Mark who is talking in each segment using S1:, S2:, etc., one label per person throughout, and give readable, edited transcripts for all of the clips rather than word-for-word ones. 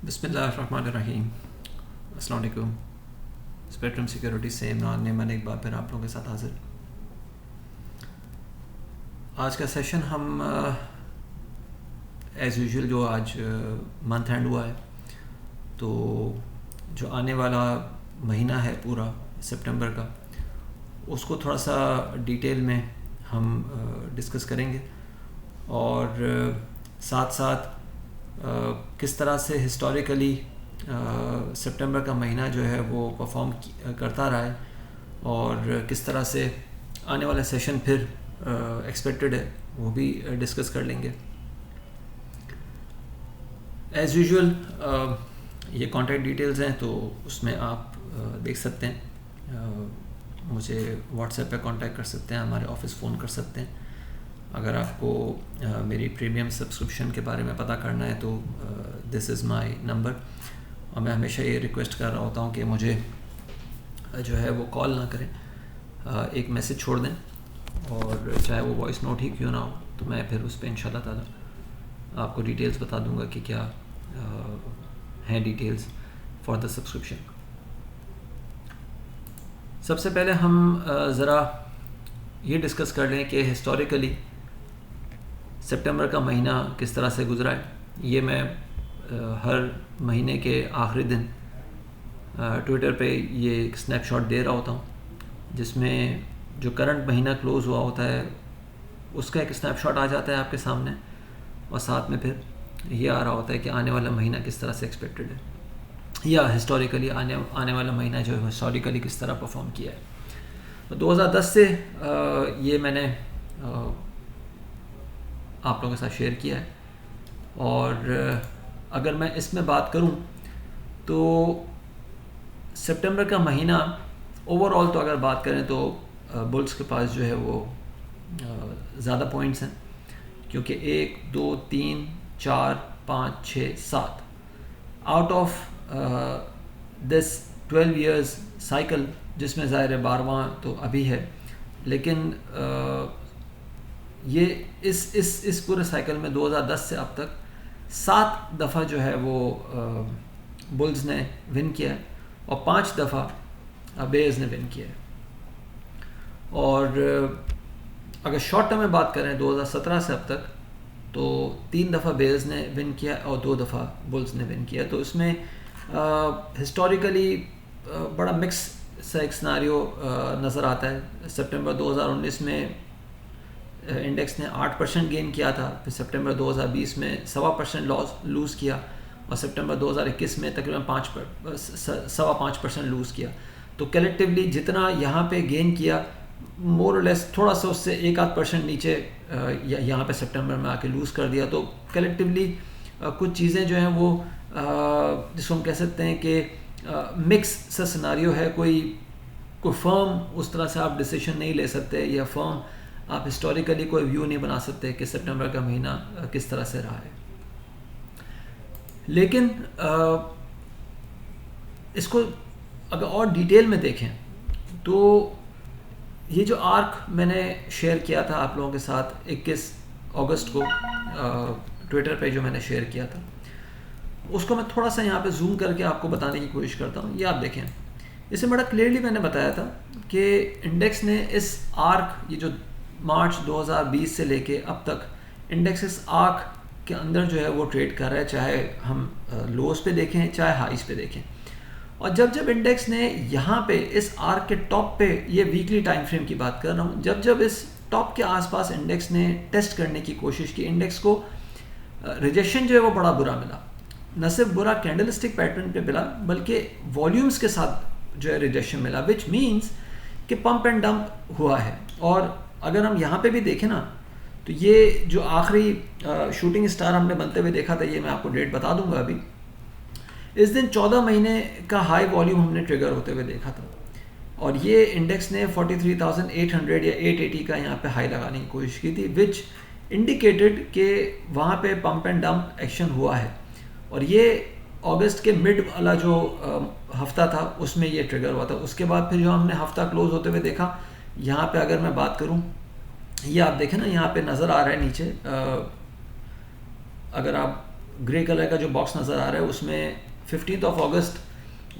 S1: बिस्मिल्लाहिर्रहमानिर्रहीम। अस्सलाम वालेकुम। स्पेक्ट्रम सिक्योरिटी से इमरान नेमन एक बार फिर आप लोगों के साथ हाजिर। आज का सेशन हम एज़ यूजुअल जो आज मंथ एंड हुआ है, तो जो आने वाला महीना है पूरा सितंबर का, उसको थोड़ा सा डिटेल में हम डिस्कस करेंगे और साथ साथ किस तरह से हिस्टोरिकली सितंबर का महीना जो है वो परफॉर्म करता रहा है और किस तरह से आने वाला सेशन फिर एक्सपेक्टेड है वो भी डिस्कस कर लेंगे। एज़ यूजुअल ये कॉन्टैक्ट डिटेल्स हैं, तो उसमें आप देख सकते हैं। मुझे व्हाट्सएप पे कांटेक्ट कर सकते हैं, हमारे ऑफिस फ़ोन कर सकते हैं। अगर आपको मेरी प्रीमियम सब्सक्रिप्शन के बारे में पता करना है तो दिस इज़ माय नंबर। और मैं हमेशा ये रिक्वेस्ट कर रहा होता हूँ कि मुझे जो है वो कॉल ना करें, एक मैसेज छोड़ दें, और चाहे वो वॉइस नोट ही क्यों ना हो, तो मैं फिर उस पर इंशाल्लाह ताला आपको डिटेल्स बता दूँगा कि क्या हैं डिटेल्स फॉर द सब्सक्रिप्शन। सबसे पहले हम ज़रा ये डिस्कस कर लें कि हिस्टोरिकली सितंबर का महीना किस तरह से गुजरा है। ये मैं हर महीने के आखिरी दिन ट्विटर पे ये एक स्नैपशॉट दे रहा होता हूँ, जिसमें जो करंट महीना क्लोज़ हुआ होता है उसका एक स्नैपशॉट आ जाता है आपके सामने, और साथ में फिर ये आ रहा होता है कि आने वाला महीना किस तरह से एक्सपेक्टेड है, या हिस्टोरिकली आने वाला महीना जो है हिस्टोरिकली किस तरह परफॉर्म किया है। तो 2010 से ये मैंने आप लोगों के साथ शेयर किया है। और अगर मैं इसमें बात करूं तो सितंबर का महीना ओवरऑल, तो अगर बात करें तो बुल्स के पास जो है वो ज़्यादा पॉइंट्स हैं, क्योंकि 1 2 3 4 5 6 7 out of this 12 years cycle, जिसमें ज़ाहिर है 12वां तो अभी है, लेकिन ये इस पूरे साइकिल में 2010 से अब तक 7 दफ़ा जो है वो बुल्स ने विन किया है और 5 दफ़ा बेयर्स ने विन किया है। और अगर शॉर्ट टर्म में बात करें 2017 से अब तक, तो 3 दफ़ा बेयर्स ने विन किया और 2 दफ़ा बुल्स ने विन किया। तो इसमें हिस्टोरिकली बड़ा मिक्स सा एक सिनारियो नज़र आता है। सितंबर 2019 में इंडेक्स ने 8% गेन किया था, फिर सितंबर 2020 में 1.25% लूज़ किया, और सितंबर 2021 में तकरीबन 5.25% लूज़ किया। तो कलेक्टिवली जितना यहाँ पे गेन किया, मोर और लेस थोड़ा सा उससे 1-8% नीचे यहाँ पे सितंबर में आके लूज़ कर दिया। तो कलेक्टिवली कुछ चीज़ें जो हैं वो जिसको हम कह सकते हैं कि मिक्स सा सिनारियो है। कोई फर्म उस तरह से आप डिसीजन नहीं ले सकते, या फर्म आप हिस्टोरिकली कोई व्यू नहीं बना सकते कि सितंबर का महीना किस तरह से रहा है। लेकिन इसको अगर और डिटेल में देखें तो ये जो आर्क मैंने शेयर किया था आप लोगों के साथ 21 अगस्त को ट्विटर पे जो मैंने शेयर किया था, उसको मैं थोड़ा सा यहाँ पे जूम करके आपको बताने की कोशिश करता हूँ। ये आप देखें, इसमें बड़ा क्लियरली मैंने बताया था कि इंडेक्स ने इस आर्क, ये जो मार्च 2020 से लेके अब तक इंडेक्स इस आर्क के अंदर जो है वो ट्रेड कर रहा है, चाहे हम लोस पे देखें चाहे हाइस पे देखें। और जब इंडेक्स ने यहाँ पे इस आर्क के टॉप पे, ये वीकली टाइम फ्रेम की बात कर रहा हूँ, जब इस टॉप के आसपास इंडेक्स ने टेस्ट करने की कोशिश की, इंडेक्स को रिजेक्शन जो है वो बड़ा बुरा मिला। न सिर्फ बुरा कैंडलस्टिक पैटर्न पे मिला, बल्कि वॉल्यूम्स के साथ जो है रिजेक्शन मिला, विच मीन्स कि पंप एंड डंप हुआ है। और अगर हम यहाँ पे भी देखें ना, तो ये जो आखिरी शूटिंग स्टार हमने बनते हुए देखा था, ये मैं आपको डेट बता दूंगा अभी, इस दिन 14 महीने का हाई वॉल्यूम हमने ट्रिगर होते हुए देखा था, और ये इंडेक्स ने 43,800 या 880 का यहाँ पे हाई लगाने की कोशिश की थी, विच इंडिकेटेड कि वहाँ पे पंप एंड डंप एक्शन हुआ है। और ये अगस्त के मिड वाला जो हफ्ता था उसमें ये ट्रिगर हुआ था। उसके बाद फिर जो हमने हफ्ता क्लोज होते हुए देखा, यहाँ पे अगर मैं बात करूँ, ये आप देखें ना, यहाँ पे नज़र आ रहा है नीचे, अगर आप ग्रे कलर का जो बॉक्स नज़र आ रहा है उसमें 15 अगस्त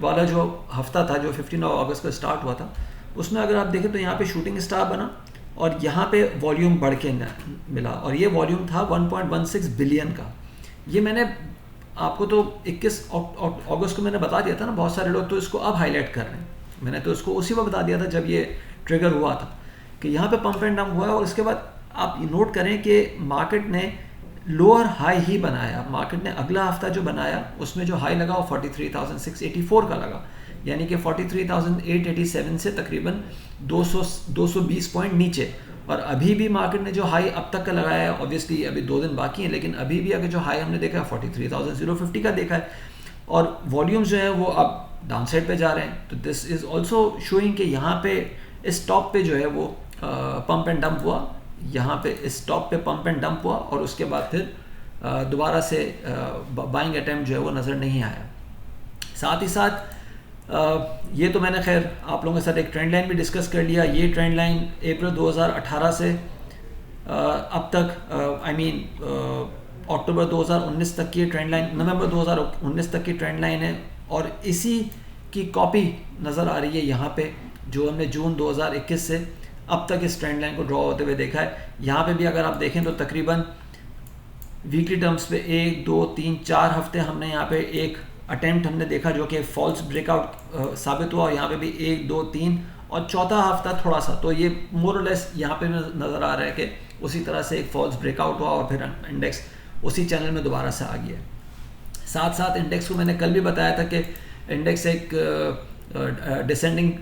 S1: वाला जो हफ्ता था, जो 15 अगस्त को स्टार्ट हुआ था, उसमें अगर आप देखें तो यहाँ पे शूटिंग स्टार बना और यहाँ पे वॉल्यूम बढ़ के मिला, और ये वॉल्यूम था 1.16 बिलियन का। ये मैंने आपको तो 21 अगस्त को मैंने बता दिया था ना, बहुत सारे लोग तो इसको अब हाईलाइट कर रहे हैं, मैंने तो इसको उसी वक्त बता दिया था जब ये ट्रिगर हुआ था कि यहाँ पे पंप एंड डंप हुआ है। और इसके बाद आप नोट करें कि मार्केट ने लोअर हाई ही बनाया, मार्केट ने अगला हफ्ता जो बनाया उसमें जो हाई लगा वो 43,684 का लगा, यानी कि 43,887 से तकरीबन 220 पॉइंट नीचे। और अभी भी मार्केट ने जो हाई अब तक का लगाया है, ऑब्वियसली अभी 2 दिन बाकी हैं, लेकिन अभी भी अगर जो हाई हमने देखा है 43,050 का देखा है, और वॉल्यूम्स जो है वो अब डाउन साइड पे जा रहे हैं। तो दिस इज़ ऑल्सो शोइंग कि यहाँ पे इस टॉप पे जो है वो पंप एंड डंप हुआ, यहाँ पे इस टॉप पे पंप एंड डंप हुआ, और उसके बाद फिर दोबारा से बाइंग अटैम्प्ट जो है वो नज़र नहीं आया। साथ ही साथ ये तो मैंने खैर आप लोगों के साथ एक ट्रेंड लाइन भी डिस्कस कर लिया। ये ट्रेंड लाइन अप्रैल 2018 से अब तक अक्टूबर 2019 तक की ट्रेंड लाइन, नवंबर 2019 तक की ट्रेंड लाइन है, और इसी की कॉपी नज़र आ रही है यहाँ पे, जो हमने जून 2021 से अब तक इस ट्रेंड लाइन को ड्रॉ होते हुए देखा है। यहाँ पे भी अगर आप देखें तो तकरीबन वीकली टर्म्स पे 1, 2, 3, 4 हफ्ते हमने यहाँ पे एक अटेम्प्ट हमने देखा जो कि फॉल्स ब्रेकआउट साबित हुआ, और यहाँ पे भी 1, 2, 3 और चौथा हफ्ता थोड़ा सा, तो ये मोर और लेस यहाँ पे नज़र आ रहा है कि उसी तरह से एक फॉल्स ब्रेकआउट हुआ और फिर इंडेक्स उसी चैनल में दोबारा से आ गया। साथ साथ इंडेक्स को मैंने कल भी बताया था कि इंडेक्स एक डिसेंडिंग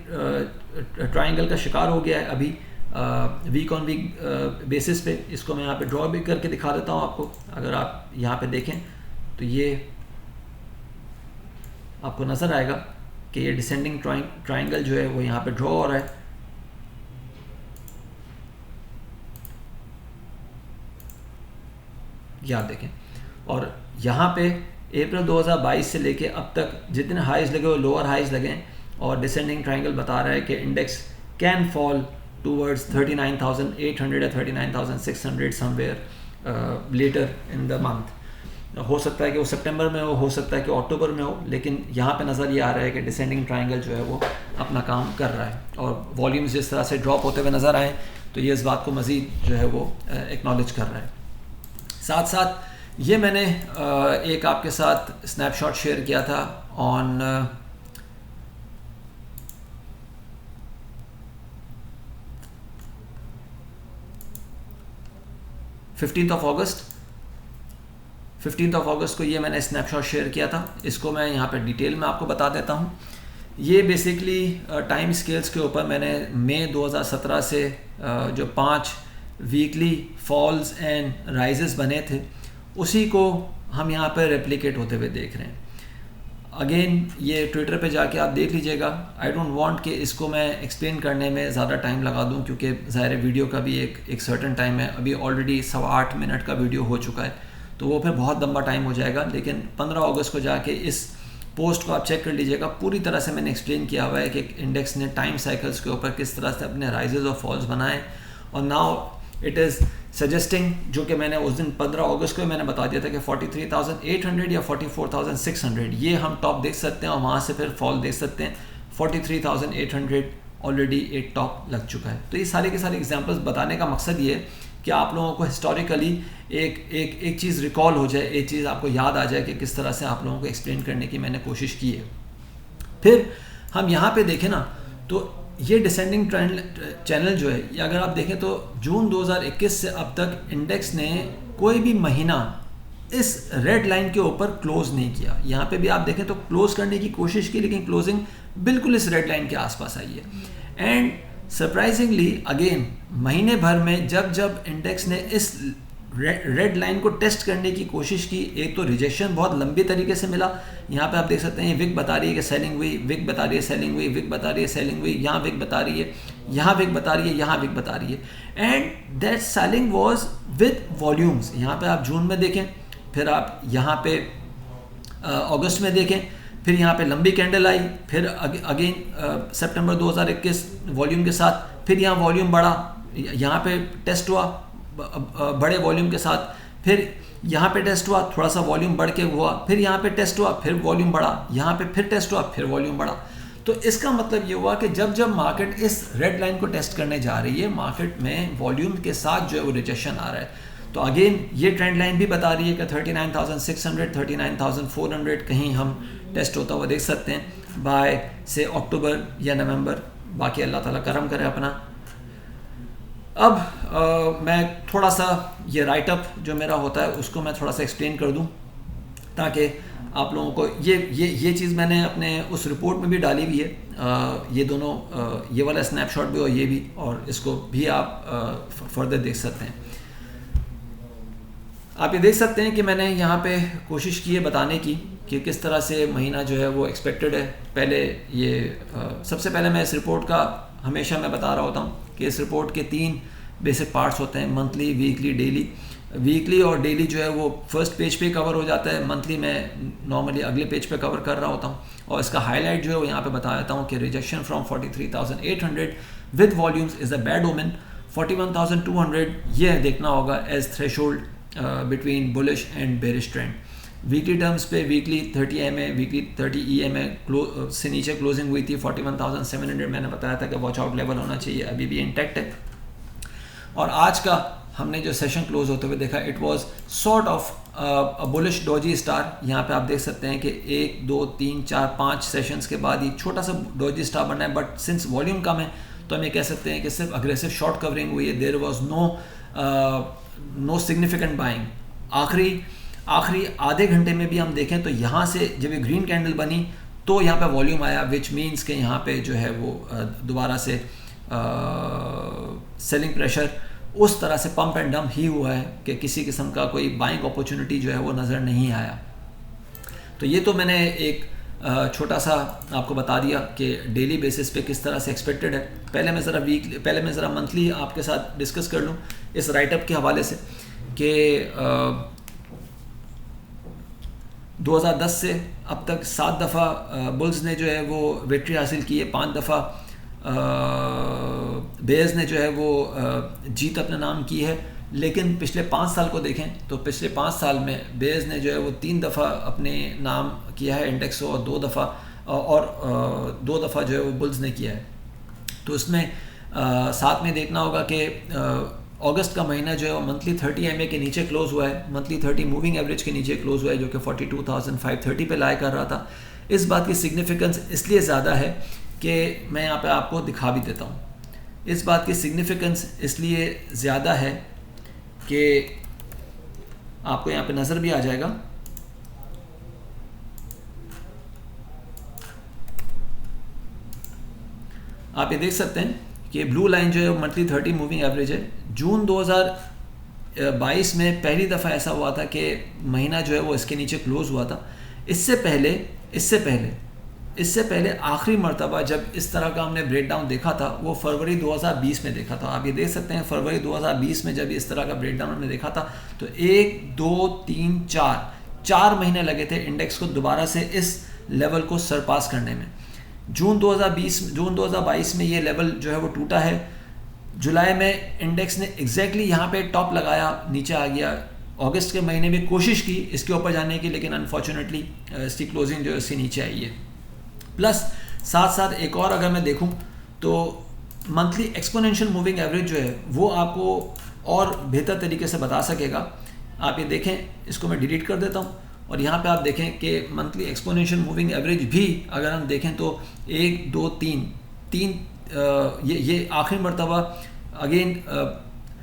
S1: ट्रायंगल का शिकार हो गया है अभी वीक ऑन वीक बेसिस पे। इसको मैं यहाँ पे ड्रॉ भी करके दिखा देता हूँ आपको। अगर आप यहाँ पे देखें तो ये आपको नज़र आएगा कि ये डिसेंडिंग ट्रायंगल जो है वो यहाँ पे ड्रॉ हो रहा है। याद देखें, और यहाँ पे अप्रैल 2022 से लेके अब तक जितने हाइज लगे वो लोअर हाइज लगे, और डिसेंडिंग ट्रायंगल बता रहा है कि इंडेक्स कैन फॉल टूवर्ड्स 39,800 या 39,600 somewhere later in the month. हो सकता है कि वो सितंबर में हो सकता है कि अक्टूबर में हो, लेकिन यहाँ पे नज़र ये आ रहा है कि डिसेंडिंग ट्रायंगल जो है वो अपना काम कर रहा है, और वॉल्यूम्स जिस तरह से ड्रॉप होते हुए नज़र आए तो ये इस बात को मज़ीद जो है वो एक्नॉलेज कर रहा है। साथ साथ ये मैंने एक आपके साथ स्नैपशॉट शेयर किया था ऑन 15 अगस्त को ये मैंने स्नैपशॉट शेयर किया था। इसको मैं यहाँ पे डिटेल में आपको बता देता हूँ। ये बेसिकली टाइम स्केल्स के ऊपर मैंने मई 2017 से जो 5 वीकली फॉल्स एंड राइजेस बने थे उसी को हम यहाँ पर रेप्लिकेट होते हुए देख रहे हैं। अगेन ये ट्विटर पे जाके आप देख लीजिएगा। आई डोंट वांट कि इसको मैं एक्सप्लेन करने में ज़्यादा टाइम लगा दूं, क्योंकि ज़ाहिर वीडियो का भी एक सर्टन टाइम है। अभी ऑलरेडी 8.25 मिनट का वीडियो हो चुका है, तो वो फिर बहुत लंबा टाइम हो जाएगा। लेकिन 15 अगस्त को जाके इस पोस्ट को आप चेक कर लीजिएगा। पूरी तरह से मैंने एक्सप्लेन किया हुआ है कि इंडेक्स ने टाइम साइकिल्स के ऊपर किस तरह से अपने राइजेस और फॉल्स बनाए, और नाउ इट इज़ सजेस्टिंग, जो कि मैंने उस दिन 15 अगस्त को मैंने बता दिया था कि 43,800 या 44,600 ये हम टॉप देख सकते हैं, और वहाँ से फिर फॉल देख सकते हैं। 43,800 ऑलरेडी एक टॉप लग चुका है। तो ये सारे के सारे एग्जांपल्स बताने का मकसद ये है कि आप लोगों को हिस्टोरिकली एक चीज़ रिकॉल हो जाए, एक चीज़ आपको याद आ जाए कि किस तरह से आप लोगों को एक्सप्लेन करने की मैंने कोशिश की है। फिर हम यहाँ पे देखें ना, तो ये डिसेंडिंग ट्रेंड चैनल जो है, अगर आप देखें तो जून 2021 से अब तक इंडेक्स ने कोई भी महीना इस रेड लाइन के ऊपर क्लोज नहीं किया। यहाँ पे भी आप देखें तो क्लोज करने की कोशिश की, लेकिन क्लोजिंग बिल्कुल इस रेड लाइन के आसपास आई है। एंड सरप्राइजिंगली अगेन महीने भर में जब इंडेक्स ने इस रेड लाइन को टेस्ट करने की कोशिश की, एक तो रिजेक्शन बहुत लंबी तरीके से मिला। यहाँ पे आप देख सकते हैं विक बता रही है कि सेलिंग हुई, विक बता रही है सेलिंग हुई, विक बता रही है सेलिंग हुई, यहाँ विक बता रही है, यहाँ विक बता रही है, यहाँ विक बता रही है। And that selling was with volumes. यहाँ पे आप जून में देखें, फिर आप यहाँ पे अगस्त में देखें, फिर यहाँ पे लंबी कैंडल आई, फिर अगेन सितंबर 2021 वॉल्यूम के साथ, फिर यहाँ वॉल्यूम बढ़ा, यहाँ पे टेस्ट हुआ बड़े वॉल्यूम के साथ, फिर यहाँ पे टेस्ट हुआ, थोड़ा सा वॉल्यूम बढ़ के हुआ, फिर यहाँ पे टेस्ट हुआ, फिर वॉल्यूम बढ़ा, यहाँ पे फिर टेस्ट हुआ, फिर वॉल्यूम बढ़ा। तो इसका मतलब ये हुआ कि जब जब मार्केट इस रेड लाइन को टेस्ट करने जा रही है, मार्केट में वॉल्यूम के साथ जो है वो रिजेक्शन आ रहा है। तो अगेन ये ट्रेंड लाइन भी बता रही है कि 39,600 39,400 कहीं हम टेस्ट होता हुआ देख सकते हैं बाय से अक्टूबर या नवंबर। बाकी अल्लाह ताला करम करे अपना। अब मैं थोड़ा सा ये राइटअप जो मेरा होता है उसको मैं थोड़ा सा एक्सप्लेन कर दूं ताकि आप लोगों को ये चीज़ मैंने अपने उस रिपोर्ट में भी डाली हुई है। ये दोनों ये वाला स्नैपशॉट भी और ये भी, और इसको भी आप फर्दर देख सकते हैं। आप ये देख सकते हैं कि मैंने यहाँ पे कोशिश की है बताने की कि किस तरह से महीना जो है वो एक्सपेक्टेड है। पहले ये सबसे पहले मैं इस रिपोर्ट का हमेशा मैं बता रहा होता हूँ कि इस रिपोर्ट के 3 बेसिक पार्ट्स होते हैं, मंथली, वीकली, डेली। वीकली और डेली जो है वो फर्स्ट पेज पे कवर हो जाता है, मंथली मैं नॉर्मली अगले पेज पे कवर कर रहा होता हूँ। और इसका हाईलाइट जो है वो यहाँ पे बता देता हूँ कि rejection from 43,800 with volumes is a bad omen. 41,200 ये देखना होगा as threshold between bullish and bearish trend. Weekly terms पे वीकली 30 EMA, वीकली 30 EMA से नीचे क्लोजिंग हुई थी। 41,700 मैंने बताया था कि वॉच आउट लेवल होना चाहिए, अभी भी इंटैक्ट है। और आज का हमने जो सेशन क्लोज होते हुए देखा, it was sort of a bullish Doge star. यहाँ पे आप देख सकते हैं कि 1 2 3 4 5 सेशंस के बाद ये छोटा सा डॉजी स्टार बना है, बट सिंस वॉल्यूम कम है तो हम ये कह सकते हैं कि सिर्फ अग्रेसिव शॉर्ट कवरिंग हुई है। There was no significant buying. आखिरी आधे घंटे में भी हम देखें तो यहाँ से जब ये ग्रीन कैंडल बनी तो यहाँ पे वॉल्यूम आया, विच मीन्स के यहाँ पे जो है वो दोबारा से सेलिंग प्रेशर उस तरह से पंप एंड डंप ही हुआ है कि किसी किस्म का कोई बाइंग अपॉर्चुनिटी जो है वो नज़र नहीं आया। तो ये तो मैंने एक छोटा सा आपको बता दिया कि डेली बेसिस पे किस तरह से एक्सपेक्टेड है। पहले मैं ज़रा मंथली आपके साथ डिस्कस कर लूँ इस राइटअप के हवाले से कि 2010 से अब तक 7 दफ़ा बुल्स ने जो है वो विक्ट्री हासिल की है, 5 दफ़ा बेयर्स ने जो है वो जीत अपने नाम की है। लेकिन पिछले 5 साल को देखें तो पिछले 5 साल में बेयर्स ने जो है वो 3 दफ़ा अपने नाम किया है इंडेक्स को, और 2 दफ़ा जो है वो बुल्स ने किया है। तो उसमें साथ में देखना होगा कि अगस्त का महीना जो है वो मंथली 30 EMA के नीचे क्लोज हुआ है, मंथली 30 मूविंग एवरेज के नीचे क्लोज हुआ है, जो कि 42,530 पे लाई कर रहा था। इस बात की सिग्निफिकेंस इसलिए ज़्यादा है कि मैं यहाँ पे आपको दिखा भी देता हूँ। इस बात की सिग्निफिकेंस इसलिए ज़्यादा है कि आपको यहाँ पे नज़र भी आ जाएगा। आप ये देख सकते हैं कि ब्लू लाइन जो है मंथली 30 मूविंग एवरेज है। जून 2022 में पहली दफ़ा ऐसा हुआ था कि महीना जो है वो इसके नीचे क्लोज हुआ था। इससे पहले आखिरी मर्तबा जब इस तरह का हमने ब्रेकडाउन देखा था वो फरवरी 2020 में देखा था। आप ये देख सकते हैं फरवरी 2020 में जब इस तरह का ब्रेकडाउन हमने देखा था तो 1 2 3 4 महीने लगे थे इंडेक्स को दोबारा से इस लेवल को सरपास करने में। जून 2022 में ये लेवल जो है वो टूटा है। जुलाई में इंडेक्स ने एग्जैक्टली यहाँ पे टॉप लगाया, नीचे आ गया। अगस्त के महीने में कोशिश की इसके ऊपर जाने की, लेकिन अनफॉर्चुनेटली इसकी क्लोजिंग जो है उससे नीचे आई है। प्लस साथ एक और अगर मैं देखूं तो मंथली एक्सपोनेंशियल मूविंग एवरेज जो है वो आपको और बेहतर तरीके से बता सकेगा। आप ये देखें, इसको मैं डिलीट कर देता हूं और यहाँ पे आप देखें कि मंथली एक्सपोनेंशियल मूविंग एवरेज भी अगर हम देखें तो 1 2 3 ये आखिरी मरतबा अगेन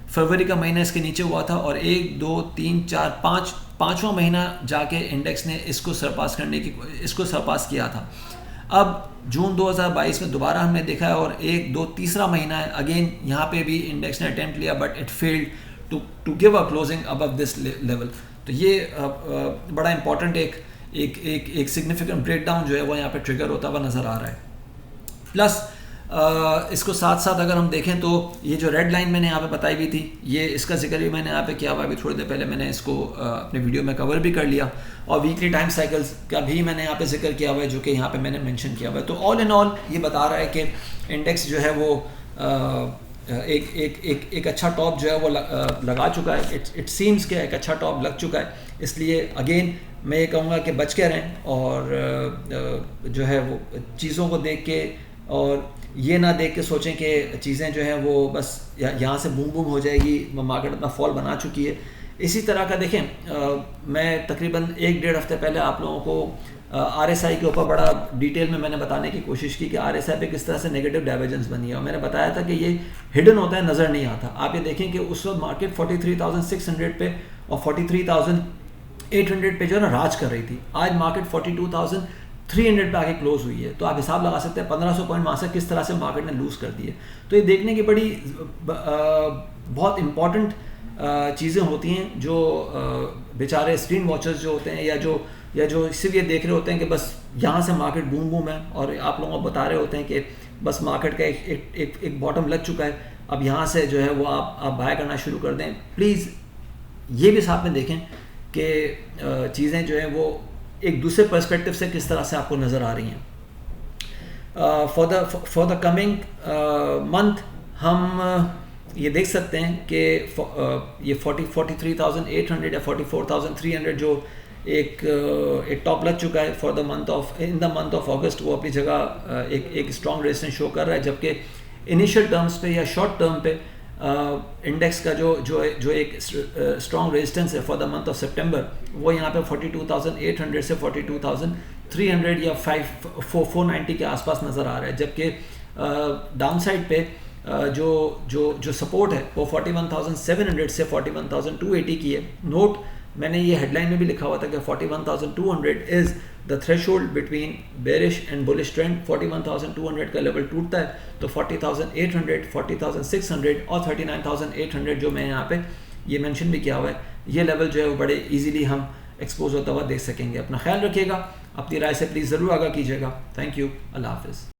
S1: फरवरी का महीना इसके नीचे हुआ था और 1 2 3 4 5 पाँचवा महीना जाके इंडेक्स ने इसको सरपास किया था। अब जून 2022 में दोबारा हमने देखा है और 1 2 तीसरा महीना है, अगेन यहाँ पे भी इंडेक्स ने अटेम्प्ट लिया but it failed to give a closing above this level. तो ये बड़ा इंपॉर्टेंट एक सिग्निफिकेंट ब्रेकडाउन जो है वो यहाँ पे ट्रिगर होता हुआ नज़र आ रहा है। प्लस इसको साथ अगर हम देखें तो ये जो रेड लाइन मैंने यहाँ पे बताई हुई थी, ये इसका जिक्र भी मैंने यहाँ पे किया हुआ, अभी थोड़ी देर पहले मैंने इसको अपने वीडियो में कवर भी कर लिया, और वीकली टाइम साइकिल्स का भी मैंने यहाँ पे जिक्र किया हुआ है जो कि यहाँ पे मैंने मेंशन किया हुआ है। तो ऑल इन ऑल ये बता रहा है कि इंडेक्स जो है वो एक अच्छा टॉप जो है वो लगा चुका है। इट सीम्स कि एक अच्छा टॉप लग चुका है, इसलिए अगेन मैं ये कहूँगा कि बच के रहें और जो है वो चीज़ों को देख के और ये ना देख के सोचें कि चीज़ें जो हैं वो बस यहाँ से बूम बूम हो जाएगी, मार्केट अपना फॉल बना चुकी है। इसी तरह का देखें मैं तकरीबन 1-1.5 हफ्ते पहले आप लोगों को RSI के ऊपर बड़ा डिटेल में मैंने बताने की कोशिश की कि RSI पे किस तरह से नेगेटिव डाइवर्जेंस बनी है, और मैंने बताया था कि ये हिडन होता है, नज़र नहीं आता। आप ये देखें कि उस वक्त मार्केट 43,600 पे और 43,800 पे जो है ना राज कर रही थी। आज मार्केट 42,300 पे आके क्लोज हुई है, तो आप हिसाब लगा सकते हैं 1500 पॉइंट वहाँ से किस तरह से मार्केट ने लूज़ कर दिए। तो ये देखने की बड़ी बहुत इंपॉर्टेंट चीज़ें होती हैं जो बेचारे स्क्रीन वॉचर्स जो होते हैं या जो सिर्फ ये देख रहे होते हैं कि बस यहाँ से मार्केट बूम बूम है, और आप लोगों को बता रहे होते हैं कि बस मार्केट का एक बॉटम लग चुका है, अब यहाँ से जो है वो आप बाय करना शुरू कर दें। प्लीज़ ये भी साथ में देखें कि चीज़ें जो हैं वो एक दूसरे पर्सपेक्टिव से किस तरह से आपको नज़र आ रही हैं। फॉर द कमिंग मंथ हम ये देख सकते हैं कि ये 43,800 या 44,300 जो एक टॉप लग चुका है for the month of in the month of अगस्त, वो अपनी जगह एक स्ट्रॉन्ग रेजिस्टेंस शो कर रहा है, जबकि इनिशियल टर्म्स पे या शॉर्ट टर्म पे इंडेक्स का जो एक स्ट्रॉन्ग रेजिस्टेंस है फॉर द मंथ ऑफ सितंबर, वो यहाँ पे 42,800 से 42,300 या 490 के आसपास नज़र आ रहा है, जबकि डाउन साइड पे जो सपोर्ट है वो 41,700 से 41,280 की है। नोट मैंने ये हेडलाइन में भी लिखा हुआ था कि 41,200 is the threshold between bearish and bullish trend. 41,200 का लेवल टूटता है तो 40,800, 40,600 और 39,800 जो मैं यहाँ पे ये मेंशन भी किया हुआ है, ये लेवल जो है वो बड़े इजीली हम एक्सपोज होता हुआ देख सकेंगे। अपना ख्याल रखिएगा, अपनी राय से प्लीज़ ज़रूर आगाह कीजिएगा। थैंक यू, अल्लाह हाफिज़।